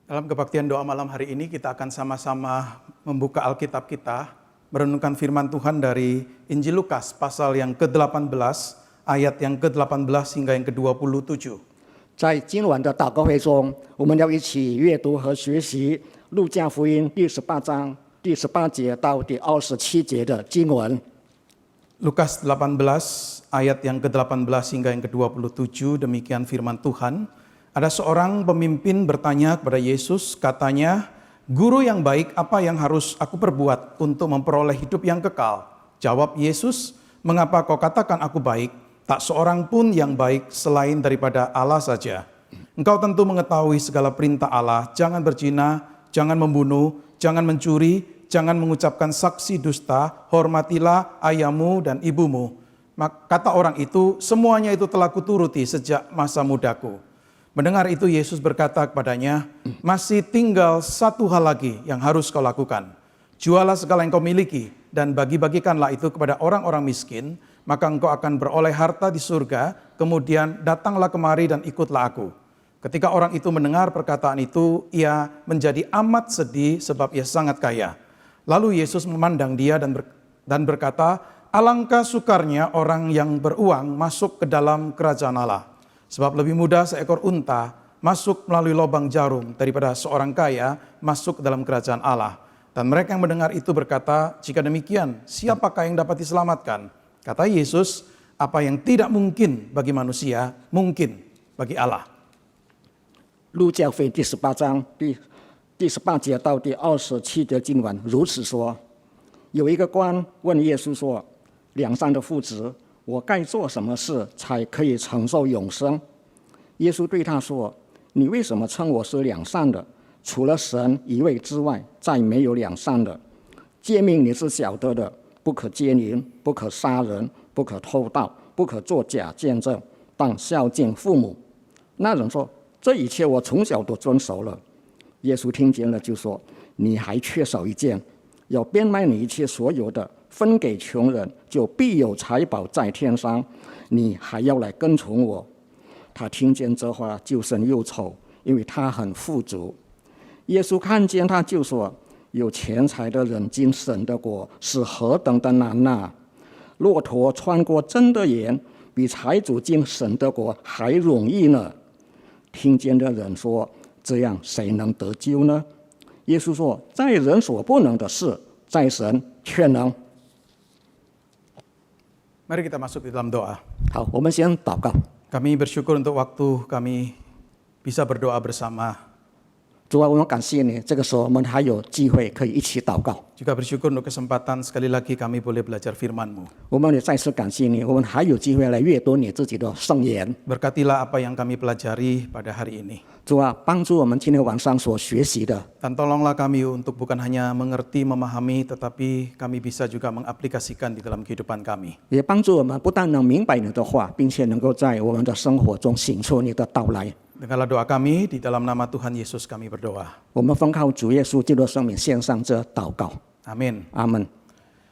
Dalam kebaktian doa malam hari ini kita akan sama-sama membuka Alkitab kita, merenungkan firman Tuhan dari Injil Lukas pasal yang ke-18, ayat yang ke-18 hingga yang ke-27. 在今晚的祷告会中，我们要一起阅读和学习路加福音第18章第18节到第27节的经文。 Lukas 18 ayat yang ke-18 hingga yang ke-27, demikian firman Tuhan. Ada seorang pemimpin bertanya kepada Yesus, katanya, "Guru yang baik, apa yang harus aku perbuat untuk memperoleh hidup yang kekal?" Jawab Yesus, "Mengapa kau katakan aku baik? Tak seorang pun yang baik selain daripada Allah saja. Engkau tentu mengetahui segala perintah Allah, jangan berzina, jangan membunuh, jangan mencuri, jangan mengucapkan saksi dusta, hormatilah ayahmu dan ibumu." Kata orang itu, "Semuanya itu telah kuturuti sejak masa mudaku." Mendengar itu Yesus berkata kepadanya, "Masih tinggal satu hal lagi yang harus kau lakukan. Jualah segala yang kau miliki dan bagi-bagikanlah itu kepada orang-orang miskin, maka engkau akan beroleh harta di surga, kemudian datanglah kemari dan ikutlah aku." Ketika orang itu mendengar perkataan itu, ia menjadi amat sedih sebab ia sangat kaya. Lalu Yesus memandang dia dan berkata, "Alangkah sukarnya orang yang beruang masuk ke dalam kerajaan Allah. Sebab lebih mudah seekor unta masuk melalui lubang jarum daripada seorang kaya masuk ke dalam kerajaan Allah." Dan mereka yang mendengar itu berkata, "Jika demikian, siapakah yang dapat diselamatkan?" Kata Yesus, "Apa yang tidak mungkin bagi manusia, mungkin bagi Allah." 路加福音第18章第18节到第27节经文如此说：有一个官问耶稣说：“良善的父子，我该做什么事才可以承受永生？”耶稣对他说：“你为什么称我是良善的？除了神一位之外，再没有良善的。诫命你是晓得的，不可奸淫，不可杀人，不可偷盗，不可作假见证，当孝敬父母。”那人说：“这一切我从小都遵守了。”耶稣听见了就说：“你还缺少一件，要变卖你一切所有的，分给穷人，就必有财宝在天上。你还要来跟从我。”他听见这话，就生忧愁，因为他很富足。耶稣看见他，就说：“有钱财的人进神的国是何等的难呐！骆驼穿过针的眼，比财主进神的国还容易呢。”听见的人说：“这样谁能得救呢？”耶稣说：“在人所不能的事，在神却能。” Mari kita masuk di dalam doa. 好，我们先祷告。 Kami bersyukur untuk waktu kami bisa berdoa bersama. 主啊，我们感谢你，这个时候我们还有机会可以一起祷告。 Juga bersyukur untuk kesempatan sekali lagi kami boleh belajar firman-Mu. 我们也再次感谢你，我们还有机会来阅读你自己的圣言。 Berkatilah apa yang kami pelajari pada hari ini. 主啊，帮助我们今天晚上所学习的， Dan tolonglah kami untuk bukan hanya mengerti, memahami, tetapi kami bisa juga mengaplikasikan di dalam kehidupan kami. 也帮助我们不但能明白你的话，并且能够在我们的生活中行出你的到来。 Dengarlah doa kami, di dalam nama Tuhan Yesus kami berdoa. 我们奉靠主耶稣基督的生命献上这祷告。 Amin. 阿门。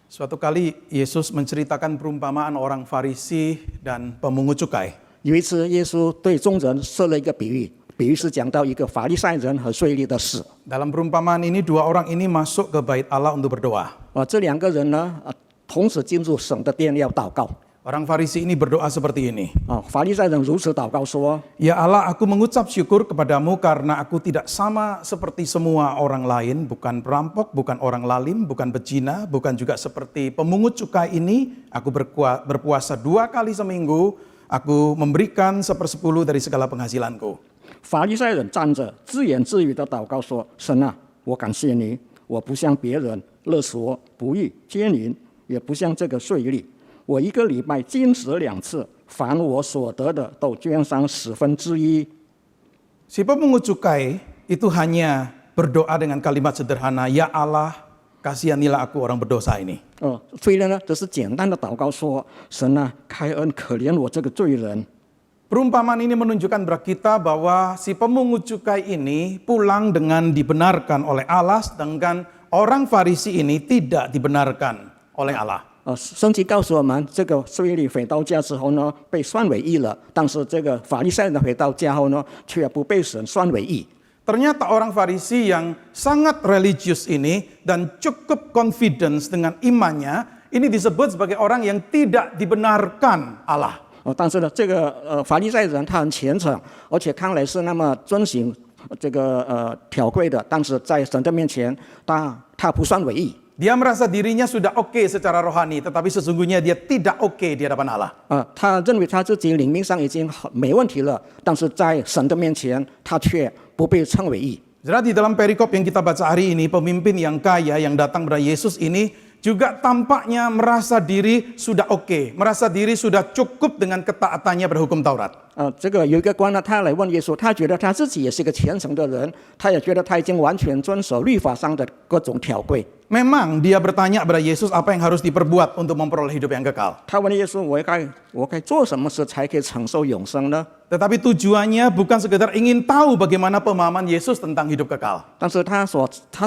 Suatu kali Yesus menceritakan perumpamaan orang Farisi dan pemungut cukai. 有一次，耶稣对众人设了一个比喻，比喻是讲到一个法利赛人和税吏的事。 Dalam perumpamaan ini dua orang ini masuk ke bait Allah untuk berdoa. 这两个人呢，同时进入神的殿要祷告。 Orang Farisi ini berdoa seperti ini. 法利赛人如此祷告说： Ya Allah, aku mengucap syukur kepadamu karena aku tidak sama seperti semua orang lain, bukan perampok, bukan orang lalim, bukan pezina, bukan juga seperti pemungut cukai ini. Aku berpuasa 2 kali seminggu, aku memberikan 1/10 dari segala penghasilanku. 法利赛人站着，自言自语的祷告说：“神啊，我感谢你，我不像别人勒索、不义、奸淫，也不像这个税吏。我1个礼拜禁食2次，凡我所得的都捐上1/10。” Si pemungut cukai itu hanya berdoa dengan kalimat sederhana, "Ya Allah, kasihanilah aku orang berdosa ini." 罪人呢，只是简单的祷告说：“神啊，开恩可怜我这个罪人。” Perumpamaan ini menunjukkan kepada kita bahwa si pemungut cukai ini pulang dengan dibenarkan oleh Allah, sedangkan orang Farisi ini tidak dibenarkan oleh Allah. 圣经告诉我们，这个税吏回到家之后呢，被算为义了；但是这个法利赛人回到家后呢，却不被神算为义。Ternyata orang Farisi yang sangat religius ini dan cukup confidence dengan imannya, ini disebut sebagai orang yang tidak dibenarkan Allah. 但是呢，这个法利赛人他很虔诚，而且看来是那么遵行这个条规的，但是在神的面前，他不算为义。 Dia merasa dirinya sudah oke secara rohani, tetapi sesungguhnya dia tidak oke di hadapan Allah. 他认为他自己灵命上已经很没问题了，但是在神的面前，他却不被称为义。 Saudara, di dalam perikop yang kita baca hari ini, pemimpin yang kaya yang datang kepada Yesus ini juga tampaknya merasa diri sudah oke, merasa diri sudah cukup dengan ketaatannya pada hukum Taurat. 这个有一个官呢，他来问耶稣，他觉得他自己也是个虔诚的人，他也觉得他已经完全遵守律法上的各种条规。 Memang dia bertanya kepada Yesus apa yang harus diperbuat untuk memperoleh hidup yang kekal. 他问耶稣：“我该做什么事才可以承受永生呢？” Tetapi tujuannya bukan sekedar ingin tahu bagaimana pemahaman Yesus tentang hidup kekal. 但是他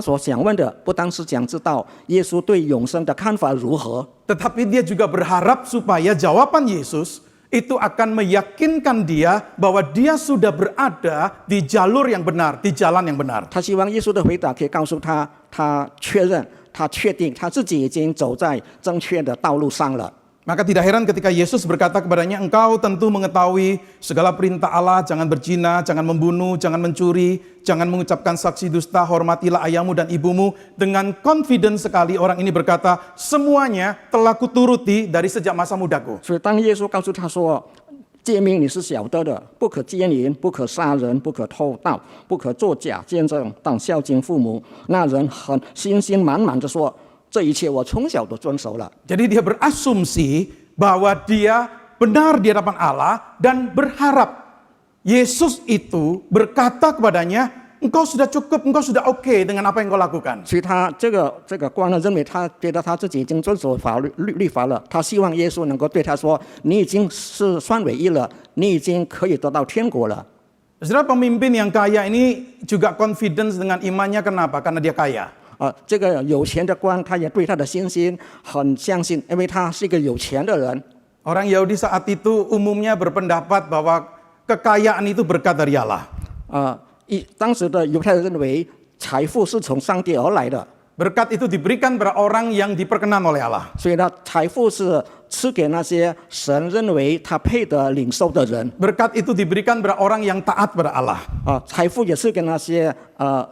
所想问的，不单是想知道耶稣对永生的看法如何， Tetapi dia juga berharap supaya jawaban Yesus itu akan meyakinkan dia bahwa dia sudah berada di jalur yang benar, di jalan yang benar. 他希望耶稣的回答可以告诉他，他确认、他确定他自己已经走在正确的道路上了。 Maka tidak heran ketika Yesus berkata kepadanya, engkau tentu mengetahui segala perintah Allah, jangan berzina, jangan membunuh, jangan mencuri, jangan mengucapkan saksi dusta, hormatilah ayahmu dan ibumu. Dengan confidence sekali orang ini berkata, semuanya telah kuturuti dari sejak masa mudaku. 所以当耶稣告诉他说：“诫命你是晓得的，不可奸淫，不可杀人，不可偷盗，不可作假见证，当孝敬父母。”那人很信心满满的说：“这一切我从小都遵守了。” Jadi dia berasumsi bahwa dia benar di hadapan Allah dan berharap Yesus itu berkata kepadanya, engkau sudah cukup, engkau sudah oke dengan apa yang kau lakukan. 所以他这个官呢，认为他觉得他自己已经遵守律法了，他希望耶稣能够对他说：“你已经是算为义了，你已经可以得到天国了。” Saudara, pemimpin yang kaya ini juga confidence dengan imannya, kenapa? Karena dia kaya. 这个有钱的官，他也对他的信心很相信，因为他是一个有钱的人。 Orang Yahudi saat itu umumnya berpendapat bahwa kekayaan itu berkat dari Allah. 当时的犹太人认为财富是从上帝而来的， Berkat itu diberikan pada orang yang diperkenan oleh Allah. 所以呢，财富是赐给那些神认为他配得领受的人。 Berkat itu diberikan pada orang yang taat pada Allah. 财富也是给那些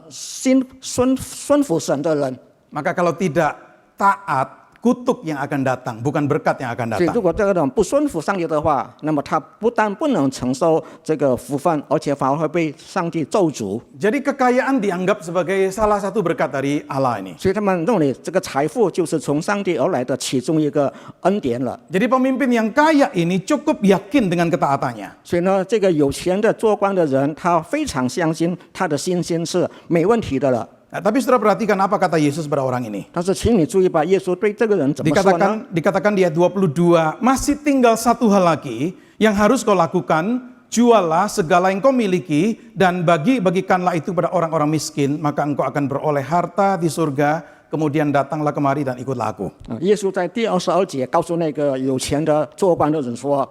顺服神的人。 Maka kalau tidak taat, kutuk yang akan datang, bukan berkat yang akan 所以， datang. 如果这个人不顺服上帝的话，那么他不但不能承受这个福分，而且反而会被上帝咒诅。 Jadi kekayaan dianggap sebagai salah satu berkat dari Allah ini. 所以他们认为这个财富就是从上帝而来的其中一个恩典了。 Jadi pemimpin yang kaya ini cukup yakin dengan ketaatannya. 所以呢，这个有钱的做官的人，他非常相信他的信心是没问题的了。 Nah, tapi saudara perhatikan apa kata Yesus pada orang ini. 但是，请你注意吧，耶稣对这个人怎么说呢？ Dikatakan di ayat 22, masih tinggal satu hal lagi yang harus kau lakukan, jualah segala yang kau miliki dan bagikanlah itu pada orang-orang miskin, maka engkau akan beroleh harta di surga, kemudian datanglah kemari dan ikutlah aku. 耶稣在第22节告诉那个有钱的做官的人说：“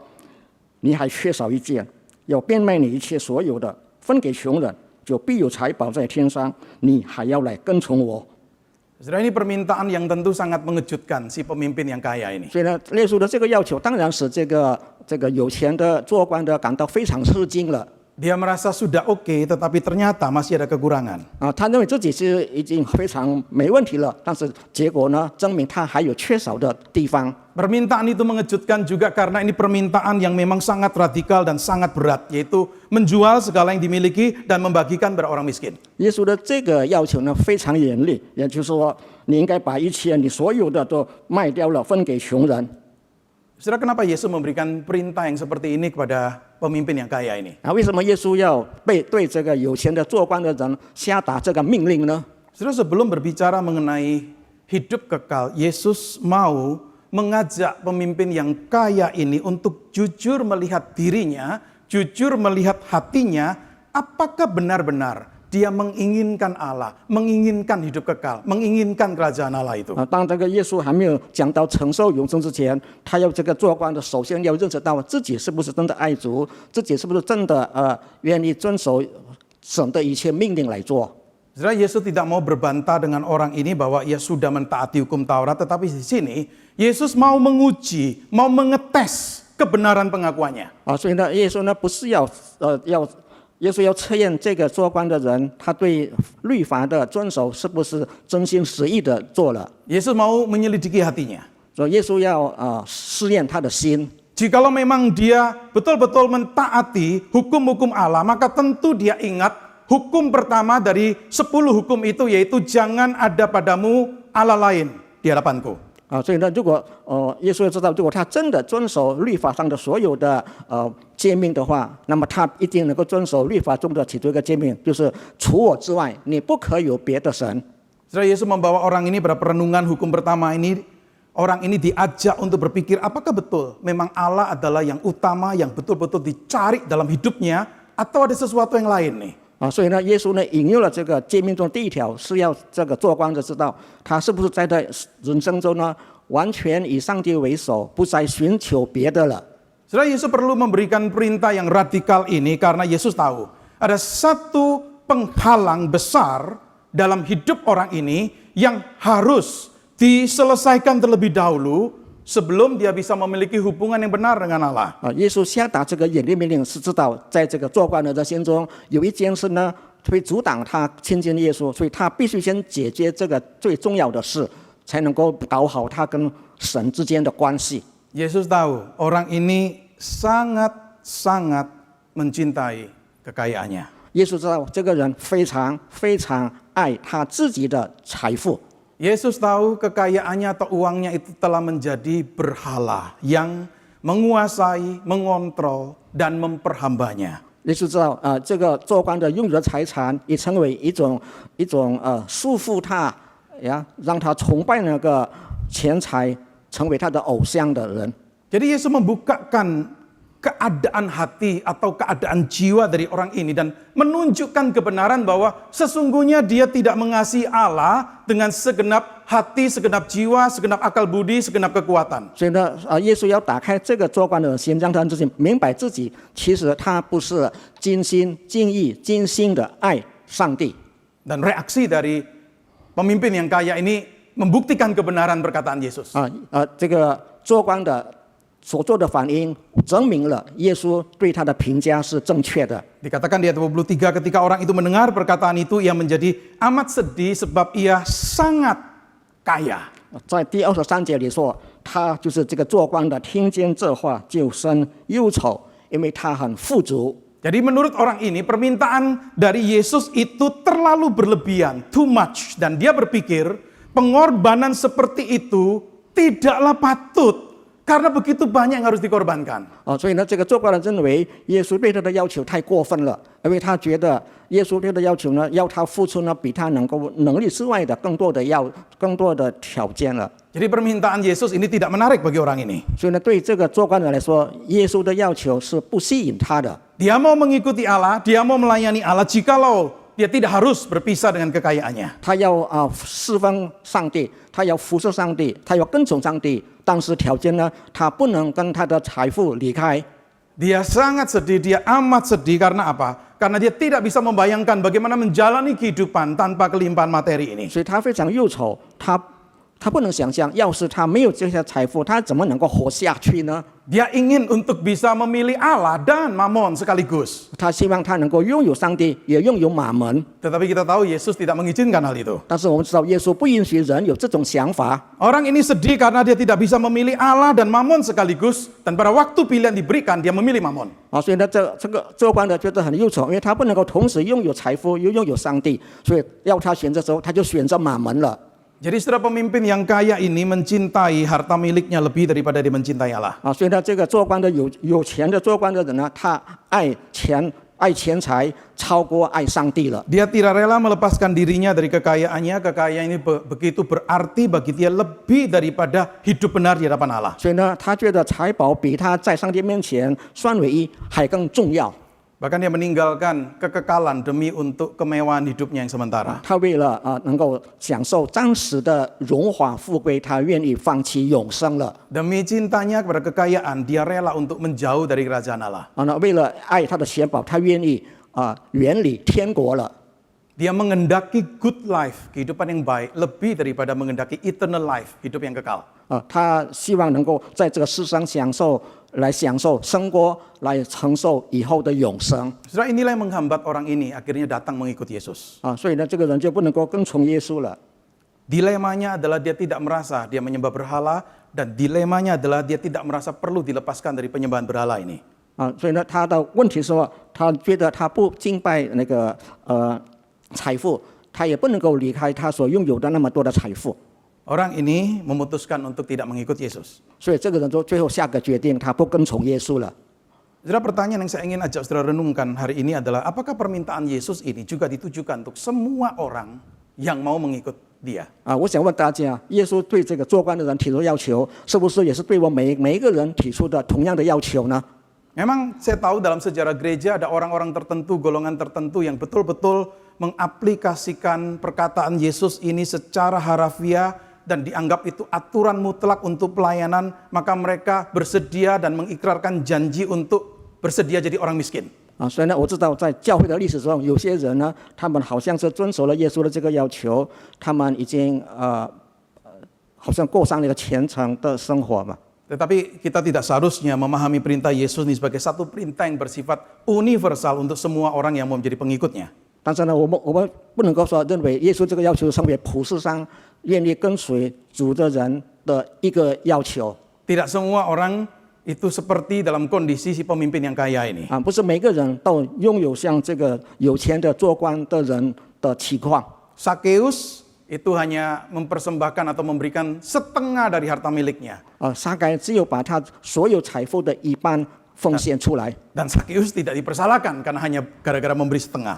你还缺少一件，要变卖你一切所有的，分给穷人，就必有财宝在天上。你还要来跟从我。” Saudara, ini permintaan yang tentu sangat mengejutkan si pemimpin yang kaya ini. 所以呢，耶稣的这个要求当然使这个有钱的做官的感到非常吃惊了。 Dia merasa sudah oke, tetapi ternyata masih ada kekurangan. 他认为自己是已经非常没问题了，但是结果呢，证明他还有缺少的地方。 Permintaan itu mengejutkan juga karena ini permintaan yang memang sangat radikal dan sangat berat, yaitu menjual segala yang dimiliki dan membagikan pada orang miskin. 耶稣的这个要求呢非常严厉，也就是说，你应该把一切你所有的都卖掉了，分给穷人。 Saudara, kenapa Yesus memberikan perintah yang seperti ini kepada pemimpin yang kaya ini? 为什么耶稣要对这个有钱的做官的人下达这个命令呢？ Saudara, sebelum berbicara mengenai hidup kekal, Yesus mau mengajak pemimpin yang kaya ini untuk jujur melihat dirinya, jujur melihat hatinya, apakah benar-benar dia menginginkan Allah, menginginkan hidup kekal, menginginkan kerajaan Allah itu. 当这个耶稣还没有讲到承受永生之前，他要这个做官的首先要认识到自己是不是真的爱主，自己是不是真的愿意遵守神的一切命令来做。 Saudara, Yesus tidak mau berbantah dengan orang ini bahwa ia sudah mentaati hukum Taurat, tetapi di sini Yesus mau menguji, mau mengetes kebenaran pengakuannya. 所以呢，耶稣呢不是耶稣要测验这个做官的人，他对律法的遵守是不是真心实意的做了。 Yesus mau menyelidiki hatinya. 所以耶稣要试验他的心。 Jikalau memang dia betul-betul mentaati hukum-hukum Allah, maka tentu dia ingat hukum pertama dari 10 hukum itu, yaitu jangan ada padamu Allah lain di hadapanku. 所以呢，如果耶稣要知道，如果他真的遵守律法上的所有的诫命的话，那么他一定能够遵守律法中的其中一个诫命，就是除我之外，你不可有别的神。 Saudara, Yesus membawa orang ini pada perenungan hukum pertama ini. Orang ini diajak untuk berpikir apakah betul memang Allah adalah yang utama, yang betul-betul dicari dalam hidupnya, atau ada sesuatu yang lain nih. 所以呢，耶稣呢引用了这个诫命中第一条，是要这个做官的知道，他是不是在人生中呢完全以上帝为首，不再寻求别的了。 Saudara, Yesus perlu memberikan perintah yang radikal ini karena Yesus tahu ada satu penghalang besar dalam hidup orang ini yang harus diselesaikan terlebih dahulu sebelum dia bisa memiliki hubungan yang benar dengan Allah. 耶稣下达这个严厉命令，是知道在这个做官的人心中有一件事呢会阻挡他亲近耶稣，所以他必须先解决这个最重要的事，才能够搞好他跟神之间的关系。 Yesus tahu orang ini sangat-sangat mencintai kekayaannya. 耶稣知道这个人非常非常爱他自己的财富。 Yesus tahu kekayaannya atau uangnya itu telah menjadi berhala yang menguasai, mengontrol, dan memperhambanya. 耶稣知道这个做官的拥有的财产已成为一种束缚他让他崇拜那个钱财，成为他的偶像的人。 Jadi Yesus membukakan keadaan hati atau keadaan jiwa dari orang ini dan menunjukkan kebenaran bahwa sesungguhnya dia tidak mengasihi Allah dengan segenap hati, segenap jiwa, segenap akal budi, segenap kekuatan. 所以呢，耶稣要打开这个做官的心，让他自己明白自己其实他不是尽心尽意尽心的爱上帝。 Dan reaksi dari pemimpin yang kaya ini membuktikan kebenaran perkataan Yesus. 这个做官的所做的反应证明了耶稣对他的评价是正确的。 Dikatakan di ayat 23, ketika orang itu mendengar perkataan itu, ia menjadi amat sedih sebab ia sangat kaya. 在第23节里说，他就是这个做官的，听见这话就生忧愁，因为他很富足。 Jadi menurut orang ini permintaan dari Yesus itu terlalu berlebihan, too much. Dan dia berpikir pengorbanan seperti itu tidaklah patut. Karena begitu banyak yang harus dikorbankan. 所以呢，这个做官的认为耶稣对他的要求太过分了，因为他觉得耶稣对他的要求呢，要他付出呢比他能力之外的更多的条件了。 Jadi permintaan Yesus ini tidak menarik bagi orang ini. 所以呢，对这个做官的人来说，耶稣的要求是不吸引他的。 Dia mau mengikuti Allah, dia mau melayani Allah jikalau dia tidak harus berpisah dengan kekayaannya. 他要侍奉上帝，他要服侍上帝，他要跟从上帝，但是条件呢，他不能跟他的财富离开。 Dia sangat sedih, dia amat sedih karena apa? Karena dia tidak bisa membayangkan bagaimana menjalani kehidupan tanpa kelimpahan materi ini. 所以他非常忧愁，他不能想象，要是他没有这些财富，他怎么能够活下去呢？ Dia ingin untuk bisa memilih Allah dan Mamon sekaligus. 他希望他能够拥有上帝，也拥有马门。 Tetapi kita tahu Yesus tidak mengizinkan hal itu. 但是我们知道，耶稣不允许人有这种想法。 Orang ini sedih karena dia tidak bisa memilih Allah dan Mamon sekaligus. Dan pada waktu pilihan diberikan, dia memilih Mamon. 所以呢，这个做官的觉得很忧愁，因为他不能够同时拥有财富又拥有上帝，所以要他选择的时候，他就选择马门了。 Jadi saudara, pemimpin yang kaya ini mencintai harta miliknya lebih daripada dia mencintai Allah. 所以呢，这个做官的有钱的做官的人呢，他爱钱财超过爱上帝了。 Dia tidak rela melepaskan dirinya dari kekayaannya. Kekayaan ini begitu berarti bagi dia lebih daripada hidup benar di hadapan Allah. 所以呢，他觉得财宝比他在上帝面前算为一还更重要。 Bahkan dia meninggalkan kekekalan demi untuk kemewahan hidupnya yang sementara. 他为了能够享受暂时的荣华富贵，他愿意放弃永生了。 Demi cintanya kepada kekayaan, dia rela untuk menjauh dari kerajaan Allah. 为了爱他的钱宝，他愿意原理天国了。 Dia mengendaki good life, kehidupan yang baik, lebih daripada mengendaki eternal life, hidup yang kekal. 他希望能够在这个世上享受生活，来承受以后的永生。 Saudara, inilah yang menghambat orang ini akhirnya datang mengikut Yesus. 所以呢，这个人就不能够跟从耶稣了。 Dilemanya adalah dia tidak merasa dia menyembah berhala, dan dilemanya adalah dia tidak merasa perlu dilepaskan dari penyembahan berhala ini. 所以呢，他的问题是说，他觉得他不敬拜那个财富，他也不能够离开他所拥有的那么多的财富。 Orang ini memutuskan untuk tidak mengikut Yesus. 所以这个人就最后下个决定，他不跟从耶稣了。 Saudara, pertanyaan yang saya ingin ajak saudara renungkan hari ini adalah apakah permintaan Yesus ini juga ditujukan untuk semua orang yang mau mengikut dia? 我想问大家，耶稣对这个做官的人提出要求，是不是也是对我每一个人提出的同样的要求呢？ Memang saya tahu dalam sejarah gereja ada orang-orang tertentu, golongan tertentu yang betul-betul mengaplikasikan perkataan Yesus ini secara harafiah dan dianggap itu aturan mutlak untuk pelayanan, maka mereka bersedia dan mengikrarkan janji untuk bersedia jadi orang miskin. 所以呢，我知道在教会的历史中，有些人呢，他们好像是遵守了耶稣的这个要求，他们已经好像过上了一个虔诚的生活嘛。 Tetapi kita tidak seharusnya memahami perintah Yesus ini sebagai satu perintah yang bersifat universal untuk semua orang yang mau menjadi pengikutnya. 但是呢，我们不能够说认为耶稣这个要求成为普世上愿意跟随主的人的一个要求。 Tidak semua orang itu seperti dalam kondisi si pemimpin yang kaya ini. 不是每个人都拥有像这个有钱的做官的人的情况。 Sakeus itu hanya mempersembahkan atau memberikan setengah dari harta miliknya. 撒该只有把他所有财富的一半奉献出来。 Dan Sakeus tidak dipersalahkan karena hanya gara-gara memberi setengah.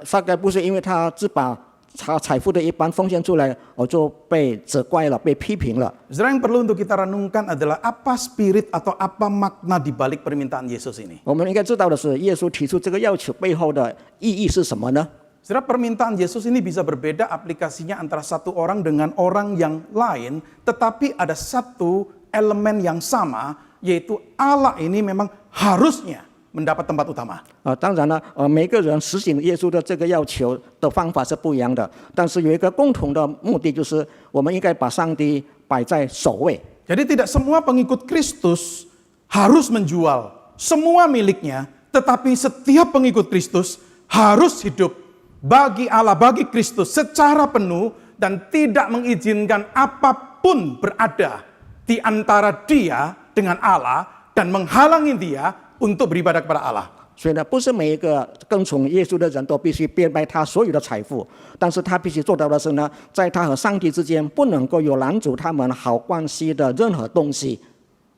撒该不是因为他只把他财富的一半奉献出来，就被责怪了，被批评了。 Saudara, yang perlu untuk kita renungkan adalah apa spirit atau apa makna di balik permintaan Yesus ini. 我们应该知道的是，耶稣提出这个要求背后的意义是什么呢？ Saudara, permintaan Yesus ini bisa berbeda aplikasinya antara satu orang dengan orang yang lain, tetapi ada satu elemen yang sama, yaitu Allah ini memang harusnya mendapat tempat utama. 当然呢，每个人实行耶稣的这个要求的方法是不一样的，但是有一个共同的目的，就是我们应该把上帝摆在首位。 Jadi tidak semua pengikut Kristus harus menjual semua miliknya, tetapi setiap pengikut Kristus harus hidup bagi Allah, bagi Kristus secara penuh dan tidak mengizinkan apapun berada di antara dia dengan Allah dan menghalangi dia untuk beribadah kepada Allah. 所以呢，不是每一个跟从耶稣的人都必须变卖他所有的财富，但是他必须做到的是呢，在他和上帝之间不能够有拦阻他们好关系的任何东西。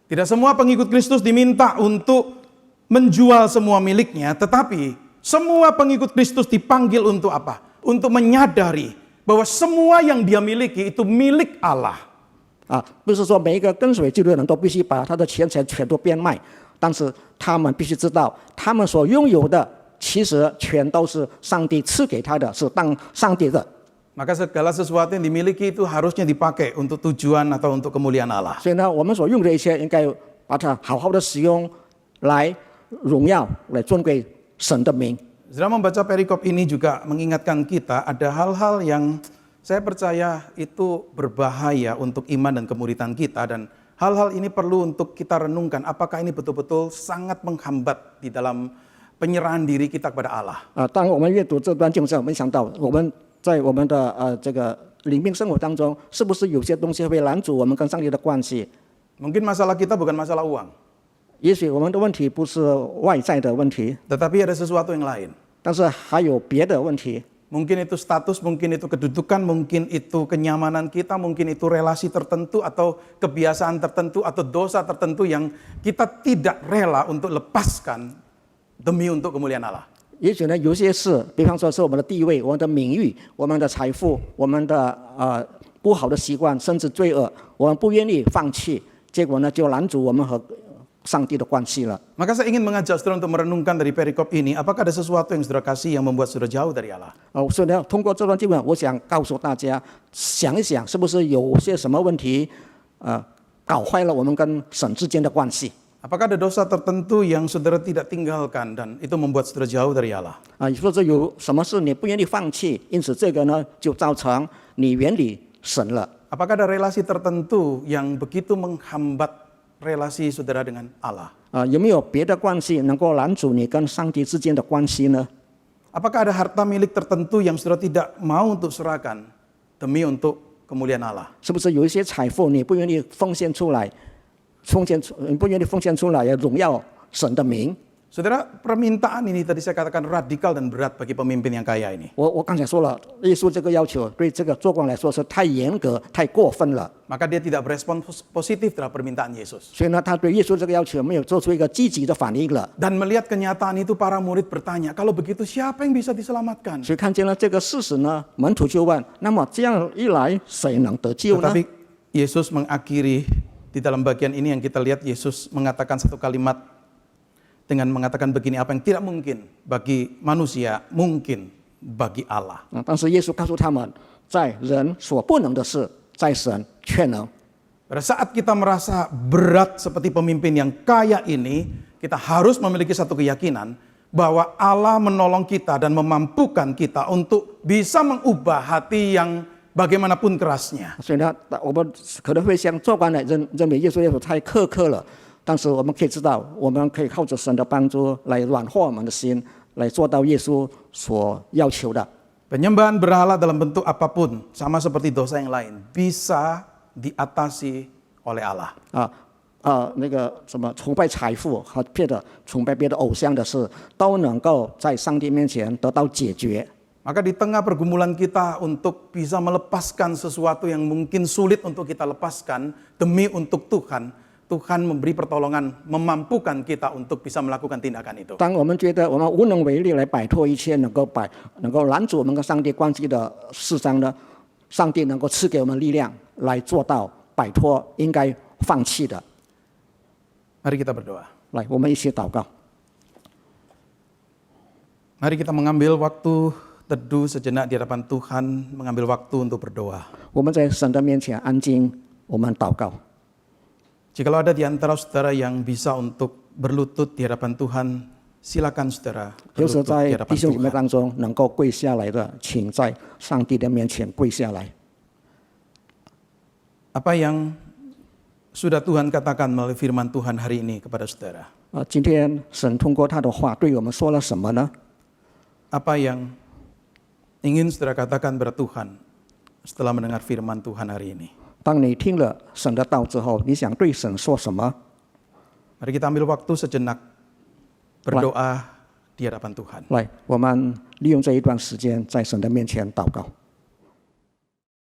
Tidak semua pengikut Kristus diminta untuk menjual semua miliknya, tetapi semua pengikut Kristus dipanggil untuk apa? Untuk menyadari bahwa semua yang dia miliki itu milik Allah. 不是说每一个跟随基督的人都必须把他的钱财全都变卖，但是他们必须知道，他们所拥有的其实全都是上帝赐给他的，是当上帝的。 Maka segala sesuatu yang dimiliki itu harusnya dipakai untuk tujuan atau untuk kemuliaan Allah. 所以呢，我们所用的一切应该把它好好的使用，来荣耀、来尊贵神的名。 Saudara, membaca perikop ini juga mengingatkan kita ada hal-hal yang saya percaya itu berbahaya untuk iman dan kemuridan kita, dan hal-hal ini perlu untuk kita renungkan apakah ini betul-betul sangat menghambat di dalam penyerahan diri kita kepada Allah. 当我们阅读这段经文，我们想到我们在我们的这个灵命生活当中，是不是有些东西会拦阻我们跟上帝的关系？ Mungkin masalah kita bukan masalah uang, 也许我们的问题不是外在的问题， tetapi ada sesuatu yang lain. 但是还有别的问题。 Mungkin itu status, mungkin itu kedudukan, mungkin itu kenyamanan kita, mungkin itu relasi tertentu atau kebiasaan tertentu atau dosa tertentu yang kita tidak rela untuk lepaskan demi untuk kemuliaan Allah. 也许呢，有些事，比方说是我们的地位、我们的名誉、我们的财富、我们的不好的习惯，甚至罪恶，我们不愿意放弃，结果呢，就拦阻我们和上帝的关系了。 Maka saya ingin mengajak saudara untuk merenungkan dari perikop ini, apakah ada sesuatu yang saudara kasih yang membuat saudara jauh dari Allah? 所以呢，通过这段经文，我想告诉大家，想一想，是不是有些什么问题，搞坏了我们跟神之间的关系？ Apakah ada dosa tertentu yang saudara tidak tinggalkan dan itu membuat saudara jauh dari Allah? 或者有什么事你不愿意放弃，因此这个呢就造成你远离神了。 Apakah ada relasi tertentu yang begitu menghambat relasi saudara dengan Allah? 有没有别的关系能够拦阻你跟上帝之间的关系呢？ Apakah ada harta milik tertentu yang saudara tidak mau untuk serahkan demi untuk kemuliaan Allah? 是不是有一些财富你不愿意奉献出来，你不愿意奉献出来，要荣耀神的名？ Saudara, permintaan ini tadi saya katakan radikal dan berat bagi pemimpin yang kaya ini. 我刚才说了，耶稣这个要求对这个做工来说是太严格、太过分了， Maka dia tidak berespon positif terhadap permintaan Yesus. 所以呢，他对耶稣这个要求没有做出一个积极的反应了。 Dan melihat kenyataan itu para murid bertanya, kalau begitu siapa yang bisa diselamatkan? 所以看见了这个事实呢，门徒就问：那么这样一来，谁能得救呢？ Tetapi Yesus mengakhiri di dalam bagian ini yang kita lihat Yesus mengatakan satu kalimat dengan mengatakan begini, apa yang tidak mungkin bagi manusia mungkin bagi Allah. 但是耶稣告诉他们，在人所不能的事，在神却能。 Pada saat kita merasa berat seperti pemimpin yang kaya ini, kita harus memiliki satu keyakinan bahwa Allah menolong kita dan memampukan kita untuk bisa mengubah hati yang bagaimanapun kerasnya. 所以呢，我们可能会像做官的认为耶稣要求太苛刻了，但是我们可以知道，我们可以靠着神的帮助来软化我们的心，来做到耶稣所要求的。 Penyembahan berhala dalam bentuk apapun, sama seperti dosa yang lain, bisa diatasi oleh Allah. 那个什么崇拜财富和崇拜别的偶像的事，都能够在上帝面前得到解决。 Maka di tengah pergumulan kita untuk bisa melepaskan sesuatu yang mungkin sulit untuk kita lepaskan demi untuk Tuhan, Tuhan memberi pertolongan, memampukan kita untuk bisa melakukan tindakan itu. 当我们觉得我们无能为力来摆脱一切能够拦阻我们跟上帝关系的事上呢，上帝能够赐给我们力量来做到摆脱应该放弃的。 Mari kita berdoa. 来，我们一起祷告。 Mari kita mengambil waktu teduh sejenak di hadapan Tuhan, mengambil waktu untuk berdoa. 我们在神的面前安静，我们祷告。 Jikalau ada di antara saudara yang bisa untuk berlutut di hadapan Tuhan, silakan saudara 有时 berlutut 在 di 弟 hadapan 兄姐妹 Tuhan. 当中能够跪下来的，请在上帝的面前跪下来。 Apa yang sudah Tuhan katakan melalui firman Tuhan hari ini kepada saudara? 今天神通过他的话对我们说了什么呢？ Apa yang ingin saudara katakan kepada Tuhan setelah mendengar firman Tuhan hari ini? 当你听了神的道之后，你想对神说什么？ Mari kita ambil waktu sejenak berdoa di hadapan Tuhan. 来，我们利用这一段时间在神的面前祷告。